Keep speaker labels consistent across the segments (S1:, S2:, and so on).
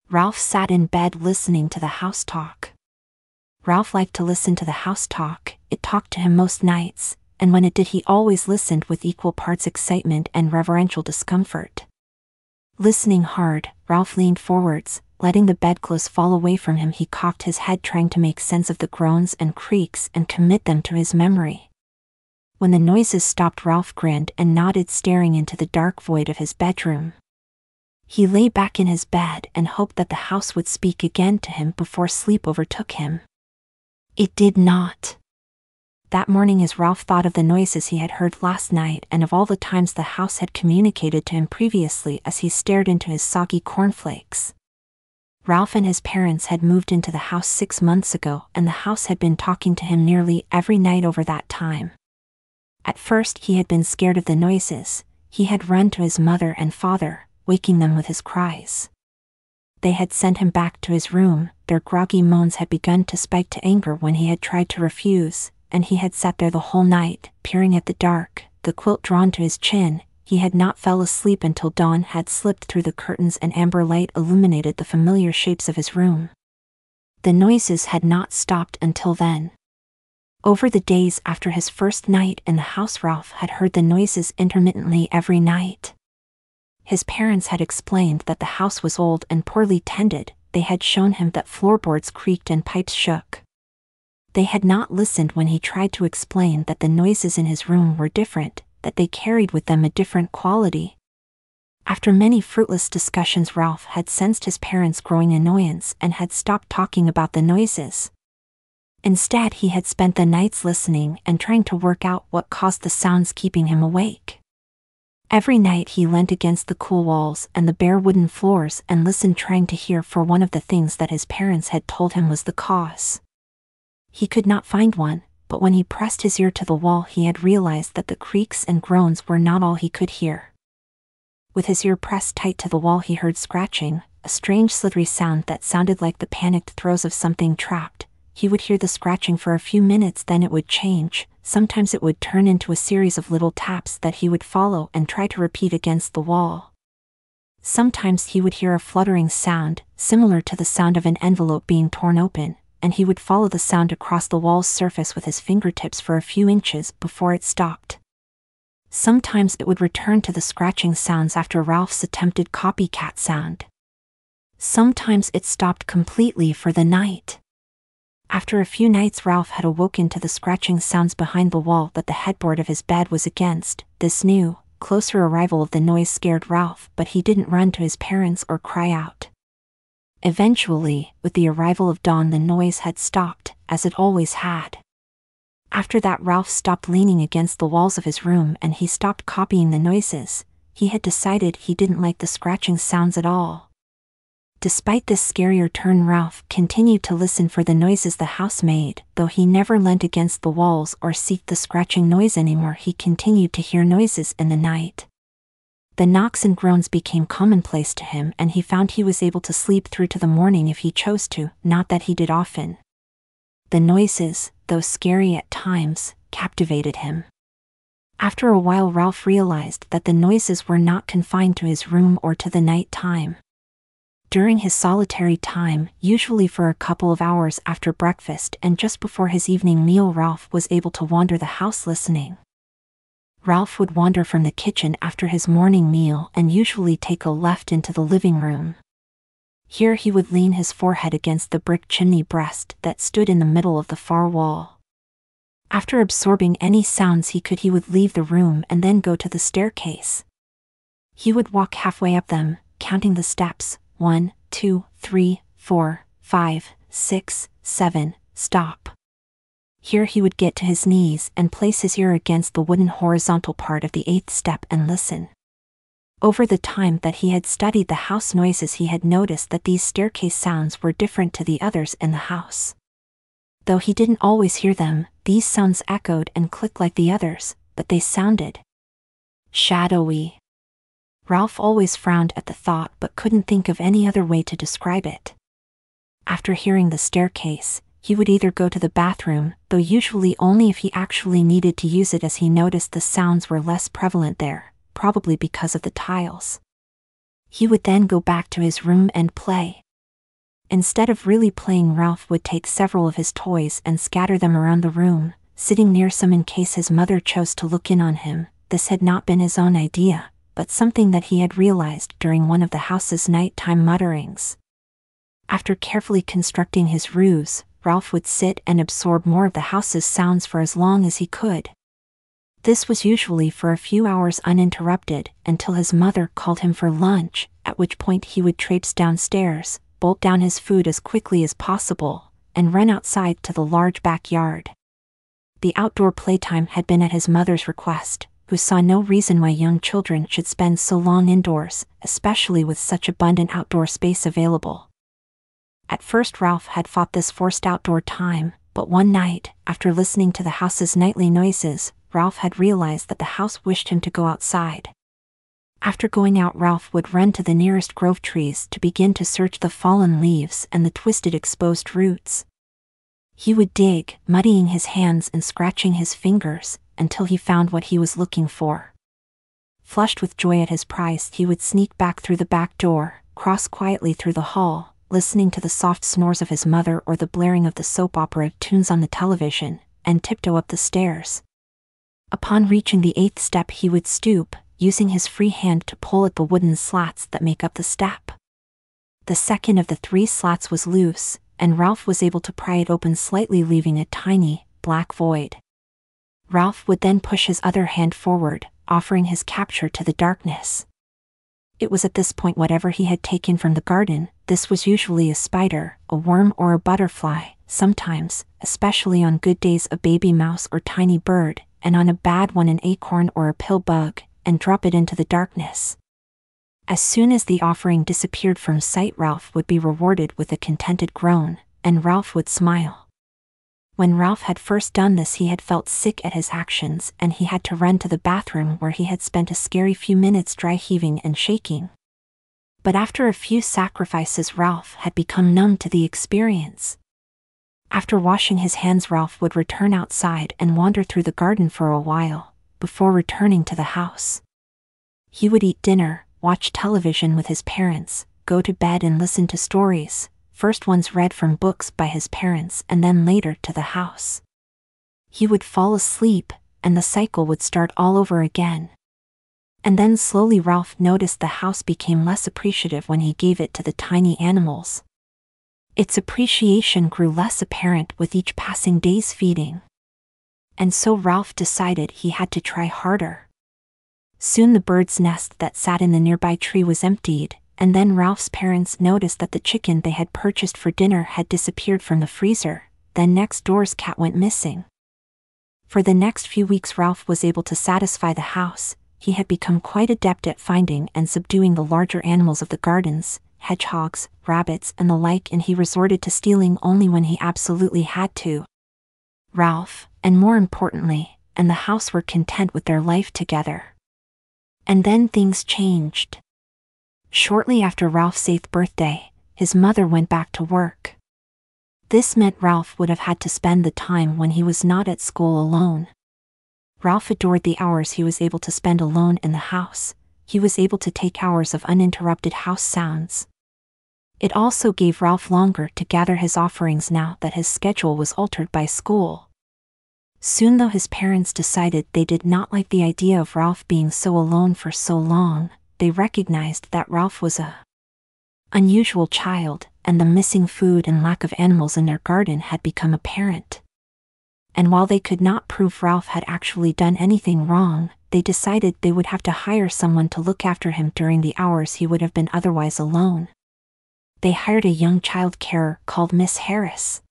S1: Ralph sat in bed listening to the house talk. Ralph liked to listen to the house talk. It talked to him most nights, and when it did he always listened with equal parts excitement and reverential discomfort. Listening hard, Ralph leaned forwards, letting the bedclothes fall away from him. He cocked his head trying to make sense of the groans and creaks and commit them to his memory. When the noises stopped, Ralph grinned and nodded, staring into the dark void of his bedroom. He lay back in his bed and hoped that the house would speak again to him before sleep overtook him. It did not. That morning, as Ralph thought of the noises he had heard last night and of all the times the house had communicated to him previously as he stared into his soggy cornflakes. Ralph and his parents had moved into the house 6 months ago, and the house had been talking to him nearly every night over that time. At first he had been scared of the noises. He had run to his mother and father, waking them with his cries. They had sent him back to his room. Their groggy moans had begun to spike to anger when he had tried to refuse, and he had sat there the whole night, peering at the dark, the quilt drawn to his chin. He had not fell asleep until dawn had slipped through the curtains and amber light illuminated the familiar shapes of his room. The noises had not stopped until then. Over the days after his first night in the house, Ralph had heard the noises intermittently every night. His parents had explained that the house was old and poorly tended. They had shown him that floorboards creaked and pipes shook. They had not listened when he tried to explain that the noises in his room were different, that they carried with them a different quality. After many fruitless discussions, Ralph had sensed his parents' growing annoyance and had stopped talking about the noises. Instead, he had spent the nights listening and trying to work out what caused the sounds, keeping him awake. Every night he leant against the cool walls and the bare wooden floors and listened, trying to hear for one of the things that his parents had told him was the cause. He could not find one, but when he pressed his ear to the wall he had realized that the creaks and groans were not all he could hear. With his ear pressed tight to the wall he heard scratching, a strange slithery sound that sounded like the panicked throes of something trapped. He would hear the scratching for a few minutes, then it would change. Sometimes it would turn into a series of little taps that he would follow and try to repeat against the wall. Sometimes he would hear a fluttering sound, similar to the sound of an envelope being torn open, and he would follow the sound across the wall's surface with his fingertips for a few inches before it stopped. Sometimes it would return to the scratching sounds after Ralph's attempted copycat sound. Sometimes it stopped completely for the night. After a few nights, Ralph had awoken to the scratching sounds behind the wall that the headboard of his bed was against. This new, closer arrival of the noise scared Ralph, but he didn't run to his parents or cry out. Eventually, with the arrival of dawn, the noise had stopped, as it always had. After that, Ralph stopped leaning against the walls of his room and he stopped copying the noises. He had decided he didn't like the scratching sounds at all. Despite this scarier turn, Ralph continued to listen for the noises the house made. Though he never leant against the walls or seeked the scratching noise anymore, he continued to hear noises in the night. The knocks and groans became commonplace to him, and he found he was able to sleep through to the morning if he chose to, not that he did often. The noises, though scary at times, captivated him. After a while, Ralph realized that the noises were not confined to his room or to the night time. During his solitary time, usually for a couple of hours after breakfast and just before his evening meal, Ralph was able to wander the house listening. Ralph would wander from the kitchen after his morning meal and usually take a left into the living room. Here he would lean his forehead against the brick chimney breast that stood in the middle of the far wall. After absorbing any sounds he could, he would leave the room and then go to the staircase. He would walk halfway up them, counting the steps. 1, 2, 3, 4, 5, 6, 7, stop. Here he would get to his knees and place his ear against the wooden horizontal part of the 8th step and listen. Over the time that he had studied the house noises, he had noticed that these staircase sounds were different to the others in the house. Though he didn't always hear them, these sounds echoed and clicked like the others, but they sounded shadowy. Ralph always frowned at the thought but couldn't think of any other way to describe it. After hearing the staircase, he would either go to the bathroom, though usually only if he actually needed to use it, as he noticed the sounds were less prevalent there, probably because of the tiles. He would then go back to his room and play. Instead of really playing, Ralph would take several of his toys and scatter them around the room, sitting near some in case his mother chose to look in on him. This had not been his own idea, but something that he had realized during one of the house's nighttime mutterings. After carefully constructing his ruse, Ralph would sit and absorb more of the house's sounds for as long as he could. This was usually for a few hours uninterrupted, until his mother called him for lunch, at which point he would traipse downstairs, bolt down his food as quickly as possible, and run outside to the large backyard. The outdoor playtime had been at his mother's request, who saw no reason why young children should spend so long indoors, especially with such abundant outdoor space available. At first Ralph had fought this forced outdoor time, but one night, after listening to the house's nightly noises, Ralph had realized that the house wished him to go outside. After going out, Ralph would run to the nearest grove trees to begin to search the fallen leaves and the twisted exposed roots. He would dig, muddying his hands and scratching his fingers, until he found what he was looking for. Flushed with joy at his prize, he would sneak back through the back door, cross quietly through the hall, listening to the soft snores of his mother or the blaring of the soap opera tunes on the television, and tiptoe up the stairs. Upon reaching the 8th step, he would stoop, using his free hand to pull at the wooden slats that make up the step. The second of the 3 slats was loose, and Ralph was able to pry it open slightly, leaving a tiny, black void. Ralph would then push his other hand forward, offering his capture to the darkness. It was at this point whatever he had taken from the garden. This was usually a spider, a worm, or a butterfly, sometimes, especially on good days, a baby mouse or tiny bird, and on a bad one an acorn or a pill bug, and drop it into the darkness. As soon as the offering disappeared from sight, Ralph would be rewarded with a contented groan, and Ralph would smile. When Ralph had first done this, he had felt sick at his actions, and he had to run to the bathroom where he had spent a scary few minutes dry heaving and shaking. But after a few sacrifices, Ralph had become numb to the experience. After washing his hands, Ralph would return outside and wander through the garden for a while, before returning to the house. He would eat dinner, watch television with his parents, go to bed and listen to stories, first ones read from books by his parents and then later to the house. He would fall asleep, and the cycle would start all over again. And then slowly Ralph noticed the house became less appreciative when he gave it to the tiny animals. Its appreciation grew less apparent with each passing day's feeding. And so Ralph decided he had to try harder. Soon the bird's nest that sat in the nearby tree was emptied, and then Ralph's parents noticed that the chicken they had purchased for dinner had disappeared from the freezer. Then next door's cat went missing. For the next few weeks Ralph was able to satisfy the house. He had become quite adept at finding and subduing the larger animals of the gardens, hedgehogs, rabbits, and the like, and he resorted to stealing only when he absolutely had to. Ralph, and more importantly, and the house were content with their life together. And then things changed. Shortly after Ralph's 8th birthday, his mother went back to work. This meant Ralph would have had to spend the time when he was not at school alone. Ralph adored the hours he was able to spend alone in the house. He was able to take hours of uninterrupted house sounds. It also gave Ralph longer to gather his offerings now that his schedule was altered by school. Soon, though his parents decided they did not like the idea of Ralph being so alone for so long, they recognized that Ralph was a unusual child, and the missing food and lack of animals in their garden had become apparent. And while they could not prove Ralph had actually done anything wrong, they decided they would have to hire someone to look after him during the hours he would have been otherwise alone. They hired a young child carer called Miss Harris.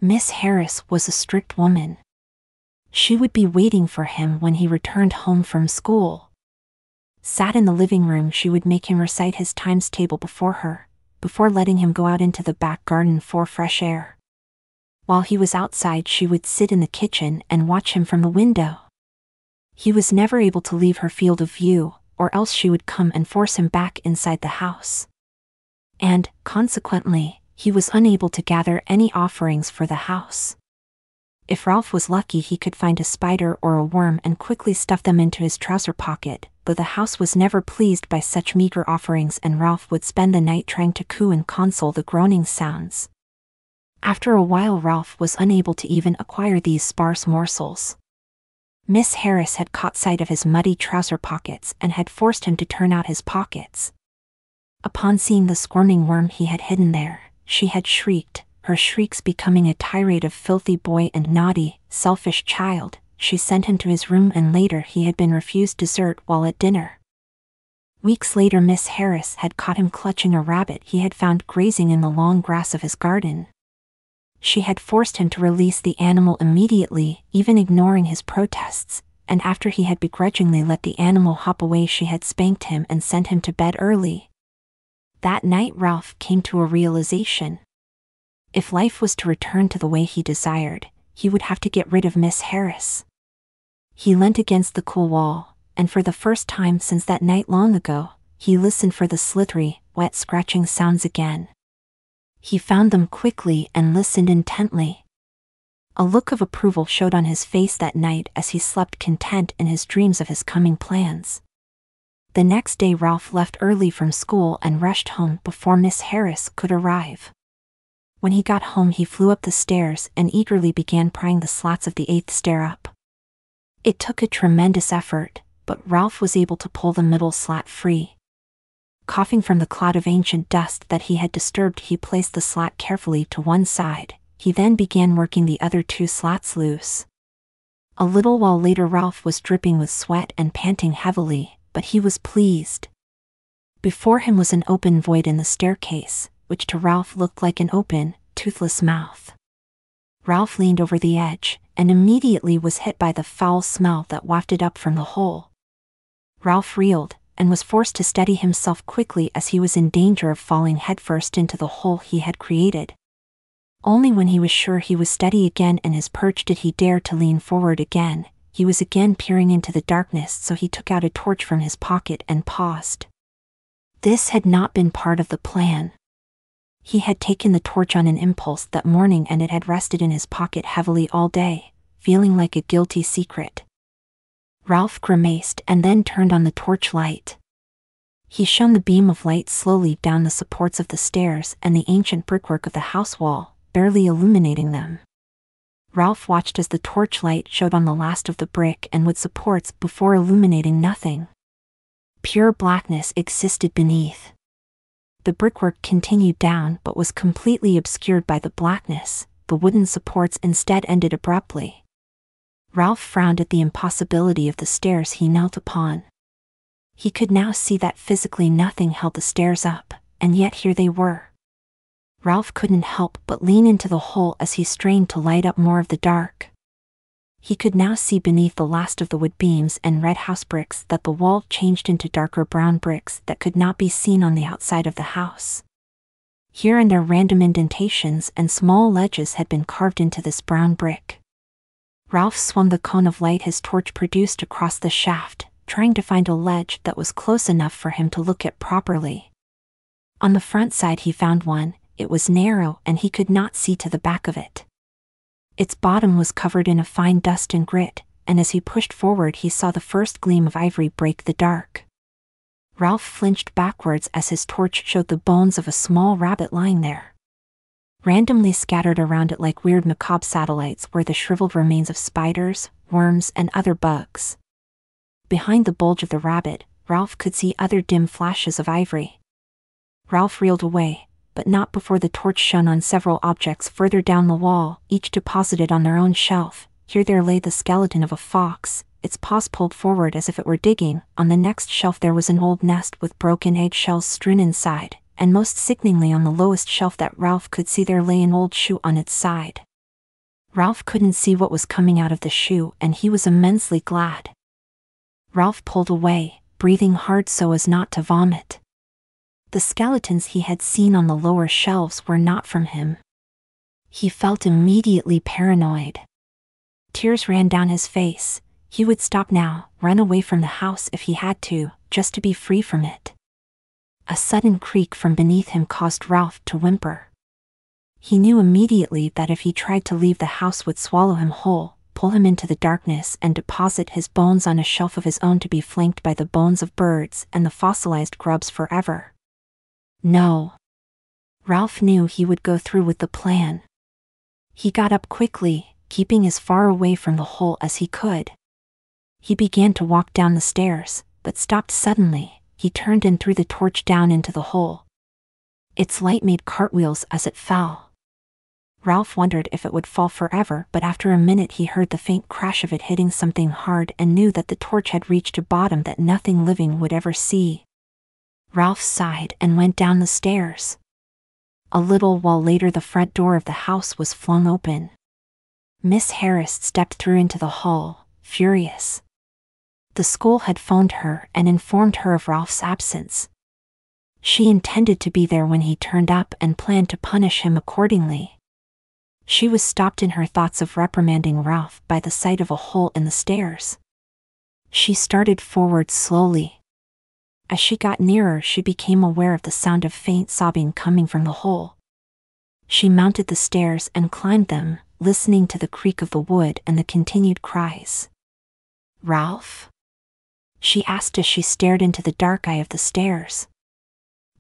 S1: Miss Harris was a strict woman. She would be waiting for him when he returned home from school. Sat in the living room, she would make him recite his times table before her, before letting him go out into the back garden for fresh air. While he was outside, she would sit in the kitchen and watch him from the window. He was never able to leave her field of view, or else she would come and force him back inside the house. And, consequently, he was unable to gather any offerings for the house. If Ralph was lucky, he could find a spider or a worm and quickly stuff them into his trouser pocket, though the house was never pleased by such meager offerings, and Ralph would spend the night trying to coo and console the groaning sounds. After a while, Ralph was unable to even acquire these sparse morsels. Miss Harris had caught sight of his muddy trouser pockets and had forced him to turn out his pockets. Upon seeing the squirming worm he had hidden there, she had shrieked, her shrieks becoming a tirade of filthy boy and naughty, selfish child. She sent him to his room, and later he had been refused dessert while at dinner. Weeks later, Miss Harris had caught him clutching a rabbit he had found grazing in the long grass of his garden. She had forced him to release the animal immediately, even ignoring his protests, and after he had begrudgingly let the animal hop away, she had spanked him and sent him to bed early. That night, Ralph came to a realization. If life was to return to the way he desired, he would have to get rid of Miss Harris. He leant against the cool wall, and for the first time since that night long ago, he listened for the slithery, wet scratching sounds again. He found them quickly and listened intently. A look of approval showed on his face that night as he slept content in his dreams of his coming plans. The next day, Ralph left early from school and rushed home before Miss Harris could arrive. When he got home, he flew up the stairs and eagerly began prying the slats of the 8th stair up. It took a tremendous effort, but Ralph was able to pull the middle slat free. Coughing from the cloud of ancient dust that he had disturbed, he placed the slat carefully to one side. He then began working the other 2 slats loose. A little while later, Ralph was dripping with sweat and panting heavily, but he was pleased. Before him was an open void in the staircase, which to Ralph looked like an open, toothless mouth. Ralph leaned over the edge, and immediately was hit by the foul smell that wafted up from the hole. Ralph reeled, and was forced to steady himself quickly as he was in danger of falling headfirst into the hole he had created. Only when he was sure he was steady again in his perch did he dare to lean forward again. He was again peering into the darkness, so he took out a torch from his pocket and paused. This had not been part of the plan. He had taken the torch on an impulse that morning, and it had rested in his pocket heavily all day, feeling like a guilty secret. Ralph grimaced and then turned on the torch light. He shone the beam of light slowly down the supports of the stairs and the ancient brickwork of the house wall, barely illuminating them. Ralph watched as the torchlight showed on the last of the brick and wood supports before illuminating nothing. Pure blackness existed beneath. The brickwork continued down but was completely obscured by the blackness. The wooden supports instead ended abruptly. Ralph frowned at the impossibility of the stairs he knelt upon. He could now see that physically nothing held the stairs up, and yet here they were. Ralph couldn't help but lean into the hole as he strained to light up more of the dark. He could now see beneath the last of the wood beams and red house bricks that the wall changed into darker brown bricks that could not be seen on the outside of the house. Here and there, random indentations and small ledges had been carved into this brown brick. Ralph swung the cone of light his torch produced across the shaft, trying to find a ledge that was close enough for him to look at properly. On the front side he found one. It was narrow and he could not see to the back of it. Its bottom was covered in a fine dust and grit, and as he pushed forward he saw the first gleam of ivory break the dark. Ralph flinched backwards as his torch showed the bones of a small rabbit lying there. Randomly scattered around it like weird macabre satellites were the shriveled remains of spiders, worms, and other bugs. Behind the bulge of the rabbit, Ralph could see other dim flashes of ivory. Ralph reeled away, but not before the torch shone on several objects further down the wall, each deposited on their own shelf. Here there lay the skeleton of a fox, its paws pulled forward as if it were digging. On the next shelf there was an old nest with broken eggshells strewn inside, and most sickeningly on the lowest shelf that Ralph could see there lay an old shoe on its side. Ralph couldn't see what was coming out of the shoe, and he was immensely glad. Ralph pulled away, breathing hard so as not to vomit. The skeletons he had seen on the lower shelves were not from him. He felt immediately paranoid. Tears ran down his face. He would stop now, run away from the house if he had to, just to be free from it. A sudden creak from beneath him caused Ralph to whimper. He knew immediately that if he tried to leave, the house would swallow him whole. pull him into the darkness and deposit his bones on a shelf of his own to be flanked by the bones of birds and the fossilized grubs forever. No. Ralph knew he would go through with the plan. He got up quickly, keeping as far away from the hole as he could. He began to walk down the stairs, but stopped suddenly. He turned and threw the torch down into the hole. Its light made cartwheels as it fell. Ralph wondered if it would fall forever, but after a minute he heard the faint crash of it hitting something hard and knew that the torch had reached a bottom that nothing living would ever see. Ralph sighed and went down the stairs. A little while later the front door of the house was flung open. Miss Harris stepped through into the hall, furious. The school had phoned her and informed her of Ralph's absence. She intended to be there when he turned up and planned to punish him accordingly. She was stopped in her thoughts of reprimanding Ralph by the sight of a hole in the stairs. She started forward slowly. As she got nearer, she became aware of the sound of faint sobbing coming from the hole. She mounted the stairs and climbed them, listening to the creak of the wood and the continued cries. "Ralph?" she asked as she stared into the dark eye of the stairs.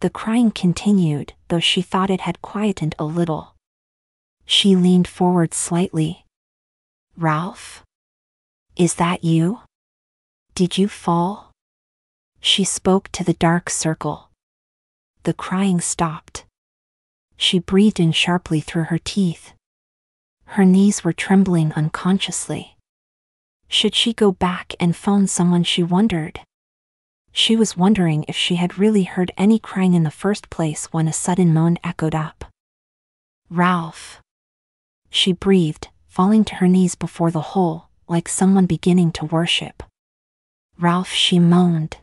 S1: The crying continued, though she thought it had quietened a little. She leaned forward slightly. "Ralph? Is that you? Did you fall?" She spoke to the dark circle. The crying stopped. She breathed in sharply through her teeth. Her knees were trembling unconsciously. Should she go back and phone someone, she wondered. She was wondering if she had really heard any crying in the first place when a sudden moan echoed up. "Ralph," she breathed, falling to her knees before the hole, like someone beginning to worship. "Ralph," she moaned.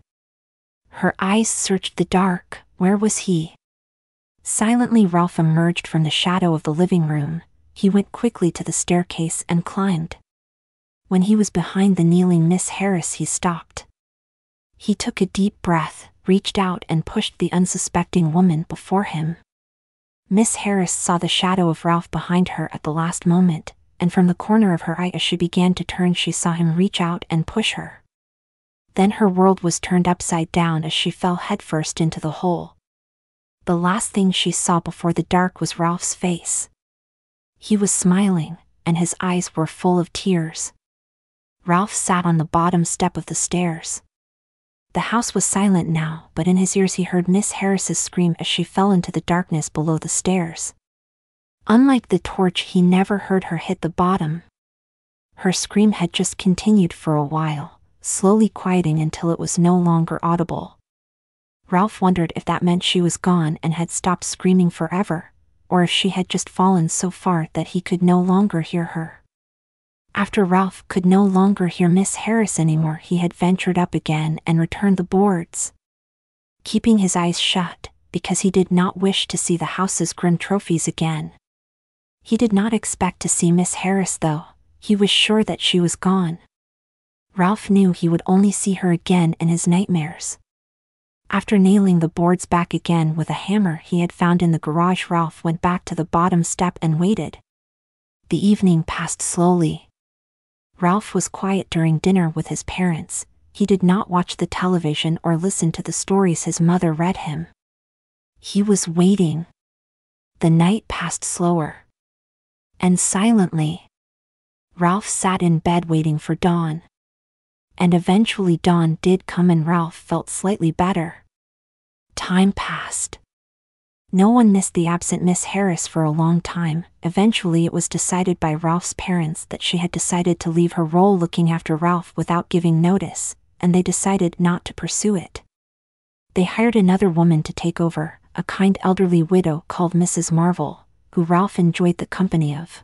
S1: Her eyes searched the dark. Where was he? Silently Ralph emerged from the shadow of the living room. He went quickly to the staircase and climbed. When he was behind the kneeling Miss Harris, he stopped. He took a deep breath, reached out and pushed the unsuspecting woman before him. Miss Harris saw the shadow of Ralph behind her at the last moment, and from the corner of her eye as she began to turn she saw him reach out and push her. Then her world was turned upside down as she fell headfirst into the hole. The last thing she saw before the dark was Ralph's face. He was smiling, and his eyes were full of tears. Ralph sat on the bottom step of the stairs. The house was silent now, but in his ears he heard Miss Harris's scream as she fell into the darkness below the stairs. Unlike the torch, he never heard her hit the bottom. Her scream had just continued for a while, slowly quieting until it was no longer audible. Ralph wondered if that meant she was gone and had stopped screaming forever, or if she had just fallen so far that he could no longer hear her. After Ralph could no longer hear Miss Harris anymore, he had ventured up again and returned the boards. Keeping his eyes shut, because he did not wish to see the house's grim trophies again. He did not expect to see Miss Harris though. He was sure that she was gone. Ralph knew he would only see her again in his nightmares. After nailing the boards back again with a hammer he had found in the garage, Ralph went back to the bottom step and waited. The evening passed slowly. Ralph was quiet during dinner with his parents. He did not watch the television or listen to the stories his mother read him. He was waiting. The night passed slower. And silently. Ralph sat in bed waiting for dawn. And eventually dawn did come and Ralph felt slightly better. Time passed. No one missed the absent Miss Harris for a long time. Eventually it was decided by Ralph's parents that she had decided to leave her role looking after Ralph without giving notice, and they decided not to pursue it. They hired another woman to take over, a kind elderly widow called Mrs. Marvel, who Ralph enjoyed the company of.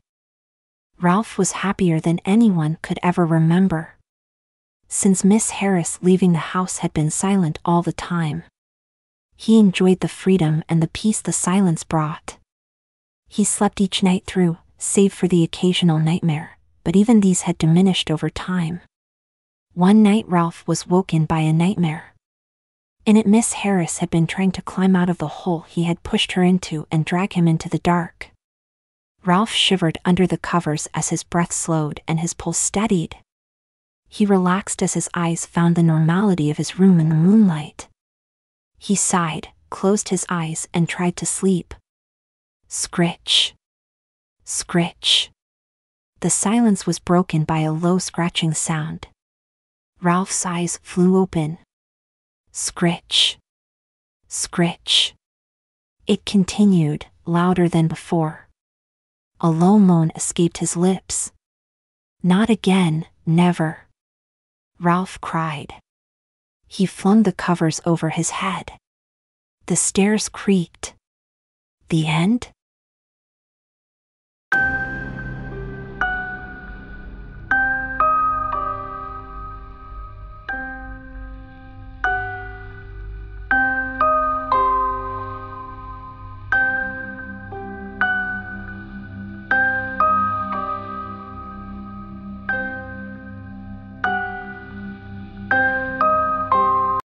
S1: Ralph was happier than anyone could ever remember. Since Miss Harris leaving the house had been silent all the time. He enjoyed the freedom and the peace the silence brought. He slept each night through, save for the occasional nightmare, but even these had diminished over time. One night Ralph was woken by a nightmare. In it Miss Harris had been trying to climb out of the hole he had pushed her into and drag him into the dark. Ralph shivered under the covers as his breath slowed and his pulse steadied. He relaxed as his eyes found the normality of his room in the moonlight. He sighed, closed his eyes and tried to sleep. Scritch. Scritch. The silence was broken by a low scratching sound. Ralph's eyes flew open. Scritch. Scritch. It continued, louder than before. A low moan escaped his lips. Not again, never. Ralph cried. He flung the covers over his head. The stairs creaked. The end?